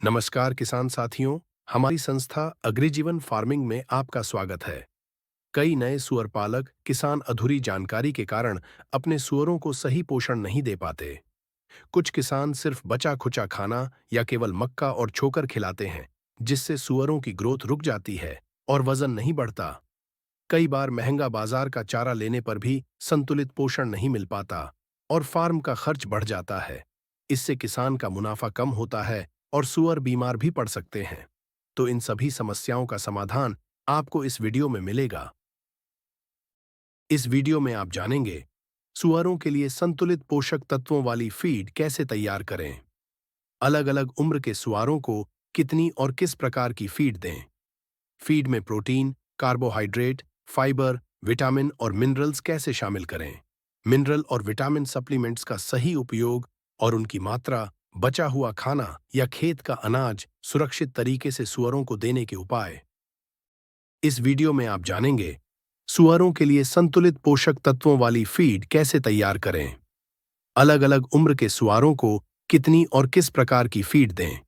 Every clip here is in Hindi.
नमस्कार किसान साथियों, हमारी संस्था अग्रिजीवन फार्मिंग में आपका स्वागत है। कई नए सुअर पालक किसान अधूरी जानकारी के कारण अपने सुअरों को सही पोषण नहीं दे पाते। कुछ किसान सिर्फ बचा खुचा खाना या केवल मक्का और चोकर खिलाते हैं, जिससे सुअरों की ग्रोथ रुक जाती है और वजन नहीं बढ़ता। कई बार महंगा बाजार का चारा लेने पर भी संतुलित पोषण नहीं मिल पाता और फार्म का खर्च बढ़ जाता है। इससे किसान का मुनाफा कम होता है और सुअर बीमार भी पड़ सकते हैं। तो इन सभी समस्याओं का समाधान आपको इस वीडियो में मिलेगा। इस वीडियो में आप जानेंगे सुअरों के लिए संतुलित पोषक तत्वों वाली फीड कैसे तैयार करें, अलग अलग उम्र के सुअरों को कितनी और किस प्रकार की फीड दें, फीड में प्रोटीन, कार्बोहाइड्रेट, फाइबर, विटामिन और मिनरल्स कैसे शामिल करें, मिनरल और विटामिन सप्लीमेंट्स का सही उपयोग और उनकी मात्रा, बचा हुआ खाना या खेत का अनाज सुरक्षित तरीके से सुअरों को देने के उपाय। इस वीडियो में आप जानेंगे सुअरों के लिए संतुलित पोषक तत्वों वाली फीड कैसे तैयार करें, अलग अलग उम्र के सुअरों को कितनी और किस प्रकार की फीड दें,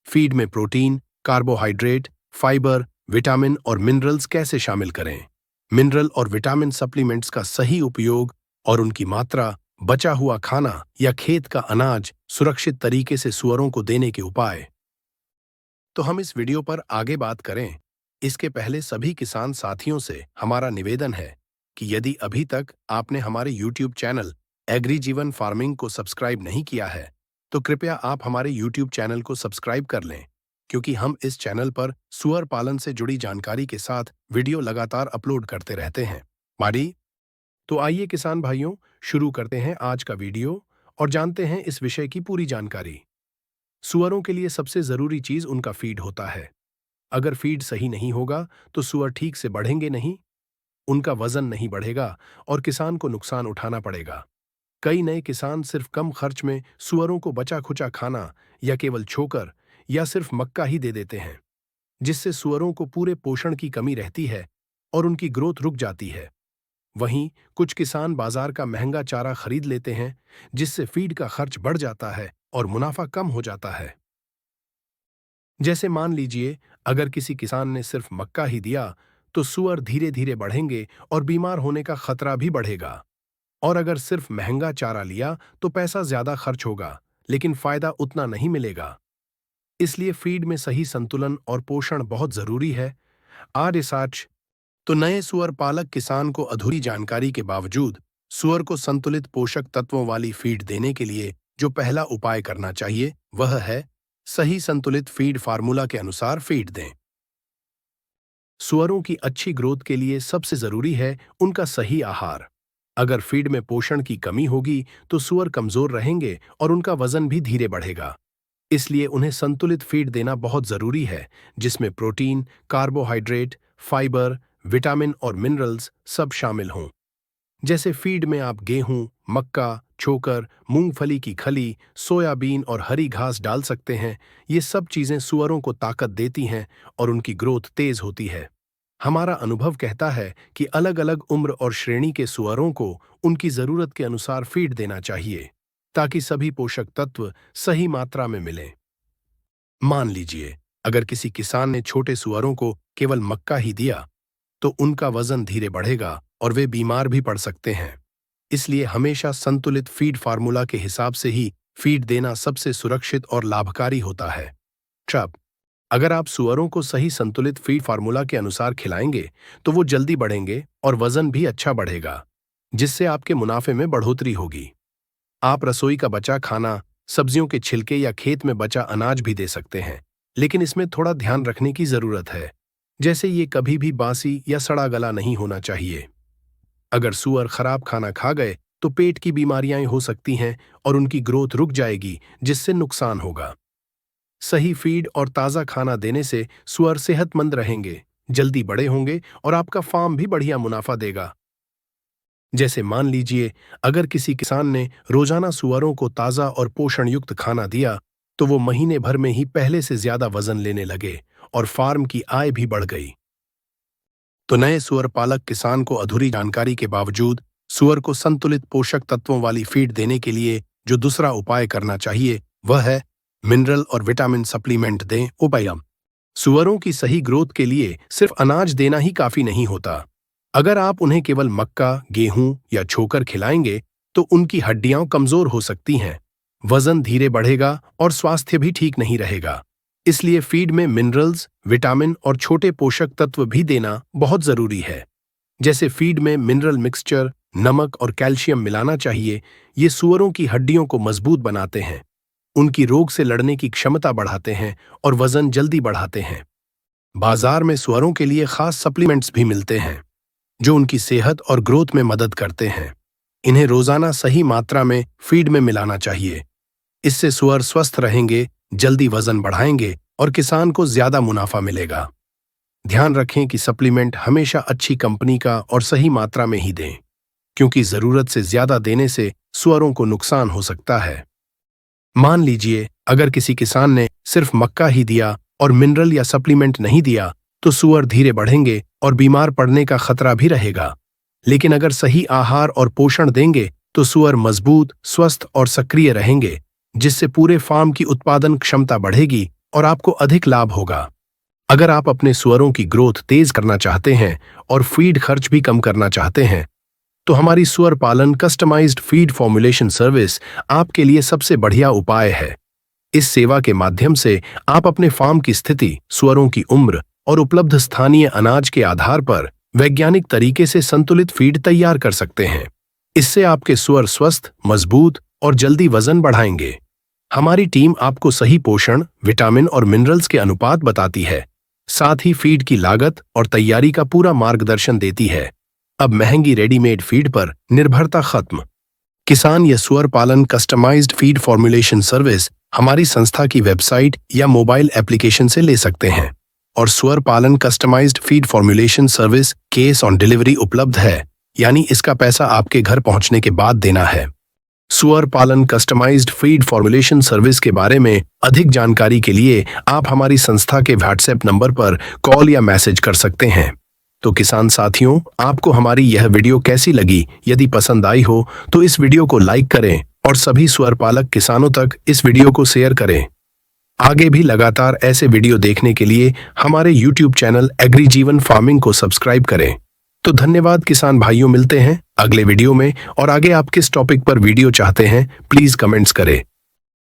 फीड में प्रोटीन, कार्बोहाइड्रेट, फाइबर, विटामिन और मिनरल्स कैसे शामिल करें, मिनरल और विटामिन सप्लीमेंट्स का सही उपयोग और उनकी मात्रा, बचा हुआ खाना या खेत का अनाज सुरक्षित तरीके से सुअरों को देने के उपाय। तो हम इस वीडियो पर आगे बात करें, इसके पहले सभी किसान साथियों से हमारा निवेदन है कि यदि अभी तक आपने हमारे YouTube चैनल एग्री जीवन फार्मिंग को सब्सक्राइब नहीं किया है, तो कृपया आप हमारे YouTube चैनल को सब्सक्राइब कर लें, क्योंकि हम इस चैनल पर सुअर पालन से जुड़ी जानकारी के साथ वीडियो लगातार अपलोड करते रहते हैं। माड़ी तो आइए किसान भाइयों, शुरू करते हैं आज का वीडियो और जानते हैं इस विषय की पूरी जानकारी। सुअरों के लिए सबसे जरूरी चीज उनका फीड होता है। अगर फीड सही नहीं होगा तो सुअर ठीक से बढ़ेंगे नहीं, उनका वजन नहीं बढ़ेगा और किसान को नुकसान उठाना पड़ेगा। कई नए किसान सिर्फ कम खर्च में सुअरों को बचा खुचा खाना या केवल छोकर या सिर्फ मक्का ही दे देते हैं, जिससे सुअरों को पूरे पोषण की कमी रहती है और उनकी ग्रोथ रुक जाती है। वहीं कुछ किसान बाजार का महंगा चारा खरीद लेते हैं, जिससे फीड का खर्च बढ़ जाता है और मुनाफा कम हो जाता है। जैसे मान लीजिए, अगर किसी किसान ने सिर्फ मक्का ही दिया तो सुअर धीरे धीरे बढ़ेंगे और बीमार होने का खतरा भी बढ़ेगा। और अगर सिर्फ महंगा चारा लिया तो पैसा ज्यादा खर्च होगा, लेकिन फायदा उतना नहीं मिलेगा। इसलिए फीड में सही संतुलन और पोषण बहुत जरूरी है। आज रिसर्च तो नए सुअर पालक किसान को अधूरी जानकारी के बावजूद सुअर को संतुलित पोषक तत्वों वाली फीड देने के लिए जो पहला उपाय करना चाहिए वह है सही संतुलित फीड फार्मूला के अनुसार फीड दें। सुअरों की अच्छी ग्रोथ के लिए सबसे जरूरी है उनका सही आहार। अगर फीड में पोषण की कमी होगी तो सुअर कमजोर रहेंगे और उनका वजन भी धीरे बढ़ेगा। इसलिए उन्हें संतुलित फीड देना बहुत जरूरी है, जिसमें प्रोटीन, कार्बोहाइड्रेट, फाइबर, विटामिन और मिनरल्स सब शामिल हों। जैसे फीड में आप गेहूं, मक्का, चोकर, मूंगफली की खली, सोयाबीन और हरी घास डाल सकते हैं। ये सब चीजें सुअरों को ताकत देती हैं और उनकी ग्रोथ तेज होती है। हमारा अनुभव कहता है कि अलग अलग उम्र और श्रेणी के सुअरों को उनकी जरूरत के अनुसार फीड देना चाहिए, ताकि सभी पोषक तत्व सही मात्रा में मिलें। मान लीजिए, अगर किसी किसान ने छोटे सुअरों को केवल मक्का ही दिया तो उनका वजन धीरे बढ़ेगा और वे बीमार भी पड़ सकते हैं। इसलिए हमेशा संतुलित फीड फार्मूला के हिसाब से ही फीड देना सबसे सुरक्षित और लाभकारी होता है। ट्रब अगर आप सुअरों को सही संतुलित फीड फार्मूला के अनुसार खिलाएंगे तो वो जल्दी बढ़ेंगे और वजन भी अच्छा बढ़ेगा, जिससे आपके मुनाफे में बढ़ोतरी होगी। आप रसोई का बचा खाना, सब्जियों के छिलके या खेत में बचा अनाज भी दे सकते हैं, लेकिन इसमें थोड़ा ध्यान रखने की जरूरत है। जैसे ये कभी भी बासी या सड़ा गला नहीं होना चाहिए। अगर सुअर खराब खाना खा गए तो पेट की बीमारियां हो सकती हैं और उनकी ग्रोथ रुक जाएगी, जिससे नुकसान होगा। सही फीड और ताज़ा खाना देने से सुअर सेहतमंद रहेंगे, जल्दी बड़े होंगे और आपका फार्म भी बढ़िया मुनाफा देगा। जैसे मान लीजिए, अगर किसी किसान ने रोजाना सुअरों को ताज़ा और पोषण युक्त खाना दिया तो वो महीने भर में ही पहले से ज्यादा वजन लेने लगे और फार्म की आय भी बढ़ गई। तो नए सुअर पालक किसान को अधूरी जानकारी के बावजूद सुअर को संतुलित पोषक तत्वों वाली फीड देने के लिए जो दूसरा उपाय करना चाहिए वह है मिनरल और विटामिन सप्लीमेंट दें। उपाय: सुअरों की सही ग्रोथ के लिए सिर्फ अनाज देना ही काफी नहीं होता। अगर आप उन्हें केवल मक्का, गेहूं या छोकर खिलाएंगे तो उनकी हड्डियां कमजोर हो सकती हैं, वजन धीरे बढ़ेगा और स्वास्थ्य भी ठीक नहीं रहेगा। इसलिए फीड में मिनरल्स, विटामिन और छोटे पोषक तत्व भी देना बहुत जरूरी है। जैसे फीड में मिनरल मिक्सचर, नमक और कैल्शियम मिलाना चाहिए। ये सुअरों की हड्डियों को मजबूत बनाते हैं, उनकी रोग से लड़ने की क्षमता बढ़ाते हैं और वजन जल्दी बढ़ाते हैं। बाजार में सुअरों के लिए खास सप्लीमेंट्स भी मिलते हैं जो उनकी सेहत और ग्रोथ में मदद करते हैं। इन्हें रोजाना सही मात्रा में फीड में मिलाना चाहिए। इससे सुअर स्वस्थ रहेंगे, जल्दी वजन बढ़ाएंगे और किसान को ज्यादा मुनाफा मिलेगा। ध्यान रखें कि सप्लीमेंट हमेशा अच्छी कंपनी का और सही मात्रा में ही दें, क्योंकि जरूरत से ज्यादा देने से सुअरों को नुकसान हो सकता है। मान लीजिए अगर किसी किसान ने सिर्फ मक्का ही दिया और मिनरल या सप्लीमेंट नहीं दिया तो सुअर धीरे बढ़ेंगे और बीमार पड़ने का खतरा भी रहेगा। लेकिन अगर सही आहार और पोषण देंगे तो सुअर मजबूत, स्वस्थ और सक्रिय रहेंगे, जिससे पूरे फार्म की उत्पादन क्षमता बढ़ेगी और आपको अधिक लाभ होगा। अगर आप अपने सुअरों की ग्रोथ तेज करना चाहते हैं और फीड खर्च भी कम करना चाहते हैं तो हमारी सुअर पालन कस्टमाइज्ड फीड फॉर्मुलेशन सर्विस आपके लिए सबसे बढ़िया उपाय है। इस सेवा के माध्यम से आप अपने फार्म की स्थिति, सुअरों की उम्र और उपलब्ध स्थानीय अनाज के आधार पर वैज्ञानिक तरीके से संतुलित फीड तैयार कर सकते हैं। इससे आपके सुअर स्वस्थ, मजबूत और जल्दी वजन बढ़ाएंगे। हमारी टीम आपको सही पोषण, विटामिन और मिनरल्स के अनुपात बताती है, साथ ही फीड की लागत और तैयारी का पूरा मार्गदर्शन देती है। अब महंगी रेडीमेड फीड पर निर्भरता खत्म। किसान या सुअर पालन कस्टमाइज्ड फीड फॉर्मुलेशन सर्विस हमारी संस्था की वेबसाइट या मोबाइल एप्लीकेशन से ले सकते हैं। और सुअर पालन customised feed formulation service cash on delivery उपलब्ध है, यानी इसका पैसा आपके घर पहुंचने के बाद देना है। सुअर पालन कस्टमाइज्ड फीड फॉर्मुलेशन सर्विस के बारे में अधिक जानकारी के लिए आप हमारी संस्था के व्हाट्सएप नंबर पर कॉल या मैसेज कर सकते हैं। तो किसान साथियों, आपको हमारी यह वीडियो कैसी लगी? यदि पसंद आई हो तो इस वीडियो को लाइक करें और सभी सुअर पालक किसानों तक इस वीडियो को शेयर करें। आगे भी लगातार ऐसे वीडियो देखने के लिए हमारे YouTube चैनल एग्री जीवन फार्मिंग को सब्सक्राइब करें। तो धन्यवाद किसान भाइयों, मिलते हैं अगले वीडियो में। और आगे आप किस टॉपिक पर वीडियो चाहते हैं प्लीज कमेंट्स करें।